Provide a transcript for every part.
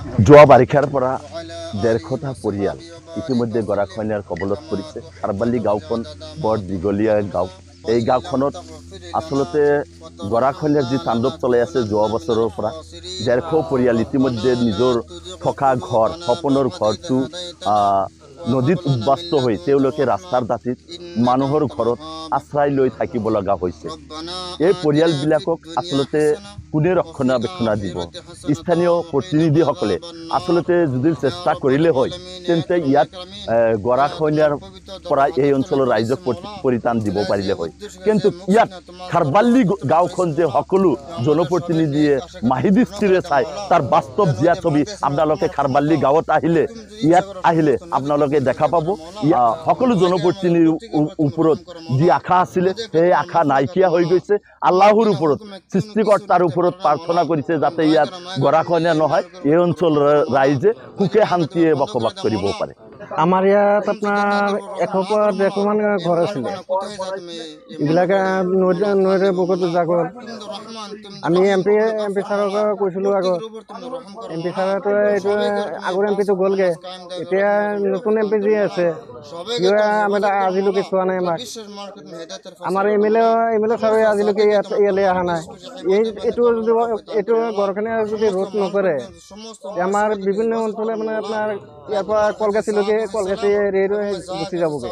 যোৱা বাৰিষাৰ পৰা 150টা পৰিয়াল ইতিমধ্যে গৰাখহনীয়াৰ কবলত পৰিছে। খাৰবালি গাঁওখন বৰ দীঘলীয়া গাঁও। এই গাঁওখনত আচলতে গৰাখহনীয়াৰ যি তাণ্ডৱ চলাই আছে যোৱা বছৰৰ পৰা 150 পৰিয়াল ইতিমধ্যে নিজৰ থকা ঘৰ সপোনৰ ঘৰটো নদীত উদ্বাস্ত হৈ তেওঁলোকে ৰাস্তাৰ দাঁতিত মানুহৰ ঘৰত আশ্ৰয় লৈ থাকিব লগা হৈছে। এই পৰিয়ালবিলাকক আচলতে কোনে ৰক্ষণাবেক্ষণ দিব? স্থানীয় প্ৰতিনিধিসকলে আচলতে যদি চেষ্টা কৰিলে হয় তেন্তে ইয়াত গৰাখহনীয়াৰ পৰা এই অঞ্চলৰ ৰাইজক পৰিত্ৰাণ দিব পাৰিলে হয়। কিন্তু ইয়াত খাৰবালি গাঁওখন যে সকলো জনপ্ৰতিনিধিয়ে মাহিদৃষ্টিৰে চাই তাৰ বাস্তৱ জীয়া ছবি আপোনালোকে খাৰবালি গাঁৱত ইয়াত আহিলে আপোনালোকে দেখা পাব। সকলো জনপ্ৰতিনিধিৰ ওপৰত যি আশা আছিলে সেই আশা নাইকিয়া হৈ গৈছে। আল্লাহৰ ওপৰত সৃষ্টিকৰ্তাৰ ওপৰত প্ৰাৰ্থনা কৰিছে যাতে ইয়াত গৰাখহনীয়া নহয়, এই অঞ্চলৰ ৰাইজে সুখে শান্তিয়ে বসবাস কৰিব পাৰে। আমাৰ ইয়াত আপোনাৰ 100 পৰা 150 মান ঘৰ আছিলে। এইবিলাকে নৈৰে বহুত জাগল। আমি এম পি ছাৰক কৈছিলোঁ আগত, MP ছাৰেতো এইটো আগৰ MP টো গ'লগে, এতিয়া নতুন MP যি আছে সিও আমি আজিলৈকে চোৱা নাই। আমাৰ MLA ছাৰে আজিলৈকে ইয়ালৈ অহা নাই। এইটো গৰাখহনীয়া যদি ৰোধ নকৰে আমাৰ বিভিন্ন অঞ্চলে মানে আপোনাৰ ইয়াৰ পৰা কলগাছিলৈকে কলগাছি ৰেড গুচি যাবগে।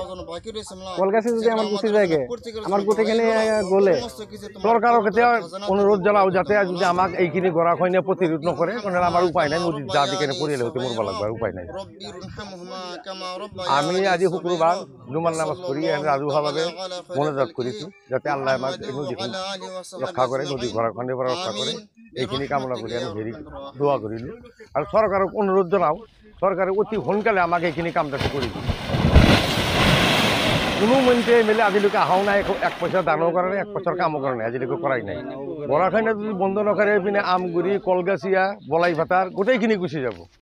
কলগাছি যদি আমাৰ গুচি যায়গে আমাৰ গোটেইখিনি গ'লে। চৰকাৰক এতিয়া অনুৰোধ জনাওঁ যাতে যদি আমাক এইখিনি গৰাখহনীয়া প্ৰতিৰোধ নকৰে তেনেহ'লে আমাৰ উপায় নাই, নদীত যাবি কেনে পৰিয়াল হতে মৰিব লাগিব, উপায় নাই। আমি আজি শুক্ৰবাৰ জুমাৰ নামাজ পঢ়ি ৰাজহুৱাভাৱে মনোজাত কৰিছোঁ যাতে আল্লাহ আমাক এই নদীখন ৰক্ষা কৰে, নদী গৰাখহনীয়াৰ পৰা ৰক্ষা কৰে। এইখিনি কামনা কৰি আমি দোৱা কৰিলোঁ আৰু চৰকাৰক অনুৰোধ জনাওঁ চৰকাৰে অতি সোনকালে আমাক এইখিনি কাম যাতে কৰি দিয়ে। কোনো মন্ত্ৰী MLA আজিলৈকে অহাও নাই, 1 পইচা দানৰ কাৰণে 1 পইচাৰ কামৰ কাৰণে আজিলৈকে কৰাই নাই। গৰাখহনীয়া যদি বন্ধ নকৰে এইপিনে আমগুৰি কলগাছিয়া বলাই ভাটাৰ গোটেইখিনি গুচি যাব।